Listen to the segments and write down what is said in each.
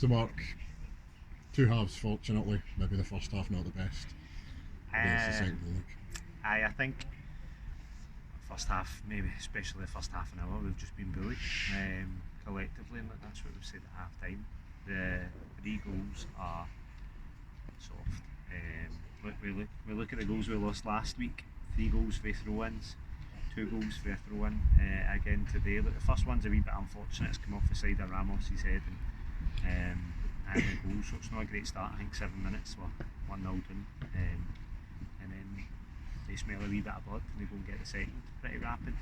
To Mark, two halves fortunately, maybe the first half not the best against the Uh, second league. I think first half, maybe especially the first half an hour, we've just been bullied collectively, and that's what we've said at half time. The three goals are soft. We look at the goals we lost last week. 3 goals for throw-ins, 2 goals for a throw-in again today. Look, the first one's a wee bit unfortunate. It's come off the side of Ramos's head and the goal, so it's not a great start. I think 7 minutes, we're 1-0 down, and then they smell a wee bit of blood and they go and get the second pretty rapid.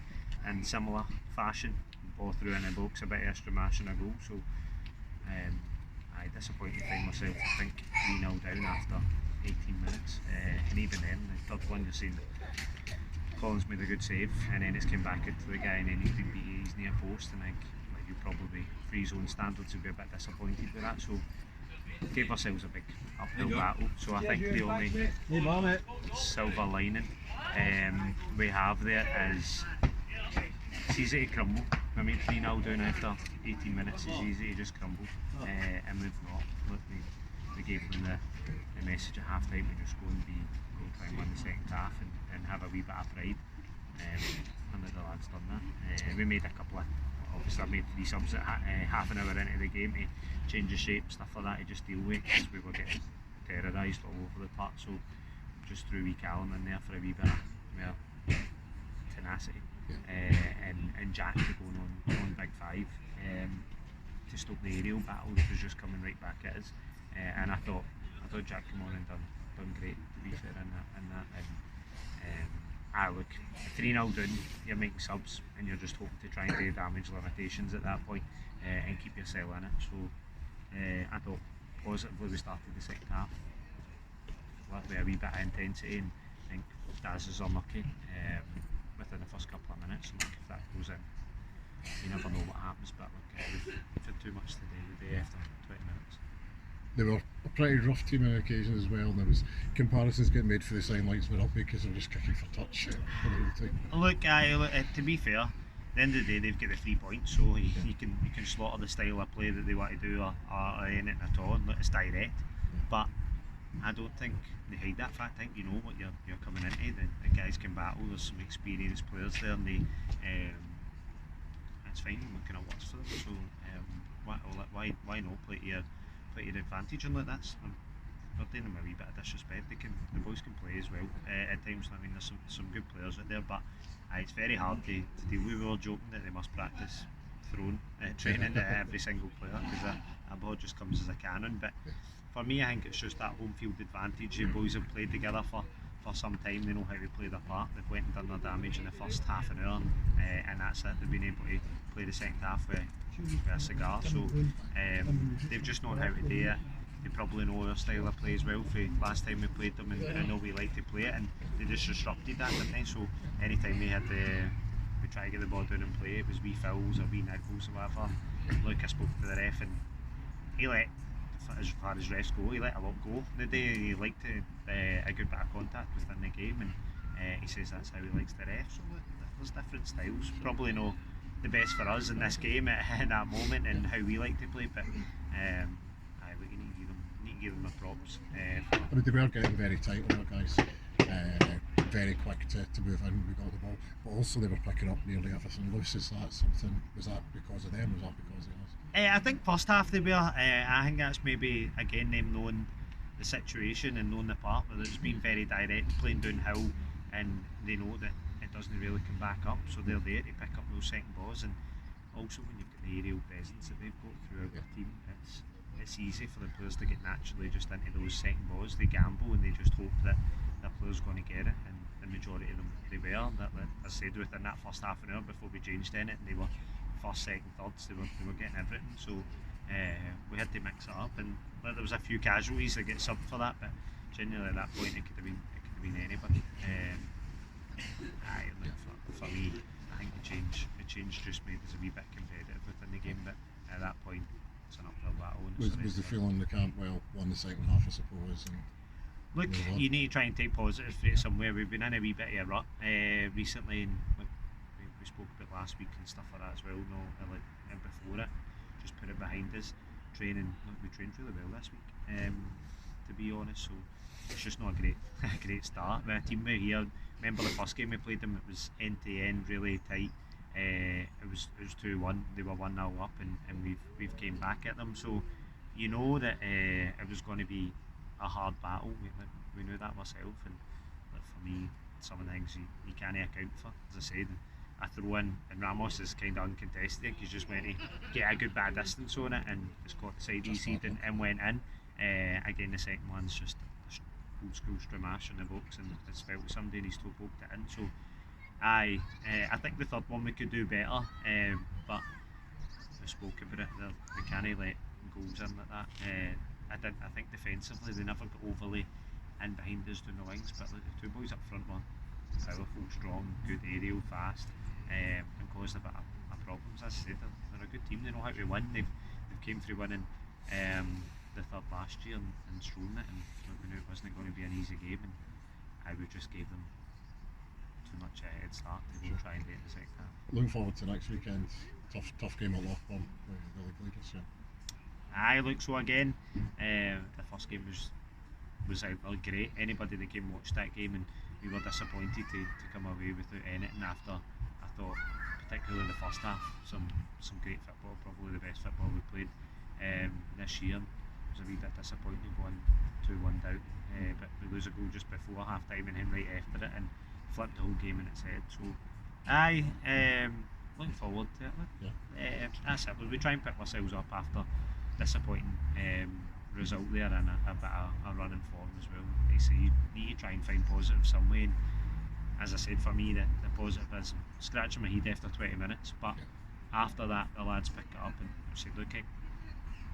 In similar fashion, ball through in the box, a bit of extra mash and a goal. So I disappointed in myself. I think 3-0 down after 18 minutes, and even then, the third one, you've seen Collins made a good save, and then it's came back into the guy, and then he's been beat his near post, and I think you probably, for his own standards, would be a bit disappointed with that. So gave ourselves a big uphill battle. So I think the only silver lining we have there is it's easy to crumble. I mean, 3-0 down after 18 minutes is easy to just crumble, and we've not. Look, we gave them the message at half time to just go and try and win the second half and have a wee bit of pride. And the lads done that. We made a couple of, obviously I made 3 subs at half an hour into the game to change the shape, stuff like that, to just deal with, because we were getting terrorised all over the park. So just threw wee Callum in there for a wee bit of tenacity, and Jack to go on big 5 to stop the aerial battle that was just coming right back at us. And I thought Jack came on and done great, to be fair, in that. Look, 3-0 down, you're making subs and you're just hoping to try and do damage limitations at that point, and keep yourself in it. So I thought positively we started the second half with a wee bit of intensity, and I think Daz is unlucky within the first couple of minutes. And look, if that goes in, you never know what happens, but look, we've had too much today, the day after 20 minutes. They were a pretty rough team on occasions as well, and there was comparisons getting made for the sidelines with rugby because they were just kicking for touch. Look, to be fair, at the end of the day they've got the 3 points, so you can slaughter the style of play that they want to do or anything at all, and look, it's direct. But I don't think they hide that fact. I think you know what you're coming into. The guys can battle. There's some experienced players there, and it's fine. Looking at what's for them. So why not play to your advantage? And look, that's not doing them a wee bit of disrespect. The boys can play as well at times. I mean, there's some good players out there, but it's very hard to deal with. We were joking that they must practice throwing training to every single player, because that ball just comes as a cannon. But for me, I think it's just that home field advantage. The boys have played together for some time. They know how to play their part. They've went and done their damage in the first half an hour, and that's it. They've been able to play the second half with a cigar. So they've just known how to do it. They probably know our style of play as well for last time we played them, and know we like to play it, and they just disrupted that, didn't they? So anytime we try to get the ball down and play, it was wee fouls or wee niggles or whatever. Look, I spoke to the ref, and he let, as far as refs go, he let a lot go the day. He liked a good bit of contact within the game, and he says that's how he likes the ref. So there's different styles, probably no the best for us in this game at that moment and how we like to play, but you need to give them the props. I mean, they were getting very tight on our guys, very quick to move in. We got the ball, but also they were picking up nearly everything loose. Is that something? Was that because of them? Was that because of us? I think first half they were. I think that's maybe again them knowing the situation and knowing the part, where it's been very direct, playing downhill, and they know that it doesn't really come back up, so they're there to pick up those second balls. And also when you've got the aerial presence that they've got throughout the team, it's easy for the players to get naturally just into those second balls. They gamble and they just hope that their player's going to get it, and the majority of them they were. That, as I said, within that first half an hour before we changed in it, and they were first, second, thirds, they were getting everything. So we had to mix it up, and there was a few casualties that get subbed for that, but generally at that point it could have been anybody. For me, I think the change just made us a wee bit competitive within the game, but at that point it's an uphill battle. Was the feeling the camp won the second half, I suppose? And look, you need to try and take positives from somewhere. We've been in a wee bit of a rut recently, and we spoke about last week and stuff like that as well. And before it, just put it behind us. training. Look, we trained really well this week, to be honest. So it's just not a great a great start. My teammate here, remember the first game we played them? It was end to end, really tight. It was 2-1. They were 1-0 up, and we've came back at them. So you know that it was going to be a hard battle. We knew that myself, and like, for me, some of the things you can't account for. As I said, I throw in, and Ramos is kind of uncontested. He's just went to get a good bad distance on it, and it's caught the side easy and went in. Again, the second one's just old school Stramash in the box, and it's felt with somebody and he's toe poked it in. So I think the third one we could do better, but we spoke about it. They can't let goals in like that. I think defensively they never got overly in behind us doing the wings, but like, the two boys up front were powerful, strong, good aerial, fast, and caused a bit of problems. As I said, they're a good team. They know how to win. They've came through winning the third last year and thrown it, and we knew it wasn't going to be an easy game, and I would just give them too much a head start to go try and get the second half. Looking forward to next weekend. Tough game at Loughborough, the league leaders. I look so again. The first game was great. Anybody that came and watched that game, and we were disappointed to come away without anything after. I thought, particularly the first half, some great football, probably the best football we played this year. It was a wee bit disappointing going 2-1 down, but we lose a goal just before half time and then right after it, and flipped the whole game in its head. So looking forward to it. Yeah. That's it. We try and pick ourselves up after disappointing result there, and a bit of a running form as well. Like I say, you need to try and find positive somewhere. And as I said, for me, the positive is scratching my head after 20 minutes, but after that, the lads picked it up and said, look, it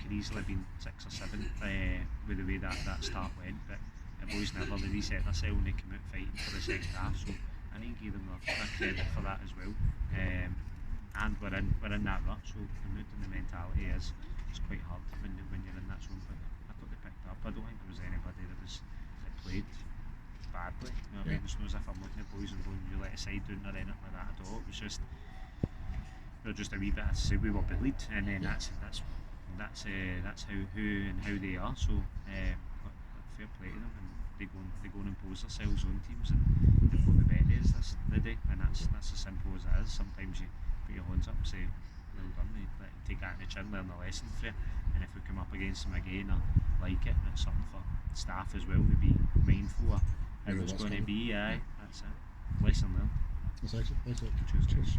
could easily have been 6 or 7 with the way that start went, but the boys never, they reset themselves and they came out fighting for the second half, so I need to give them their credit for that as well. And we're in that rut, so the mood and the mentality is quite hard when you're in that zone, but I thought they picked up. I don't think there was anybody that played badly. You know what I mean? It's not as if I'm looking at boys and going, you let a side down or anything like that at all. It was just, they're just a wee bit, as I say, we were bullied, and then that's how they are. So fair play to them, and they go and impose themselves on teams, and they've got the better days the day, and that's as simple as it is. Sometimes you put your hands up and say, well done, they take that in the chin, learn the lesson for it, and if we come up against them again or like it, and it's something for staff as well to be mindful of how it's going to be. That's it. Lesson learned. That's excellent. Cheers.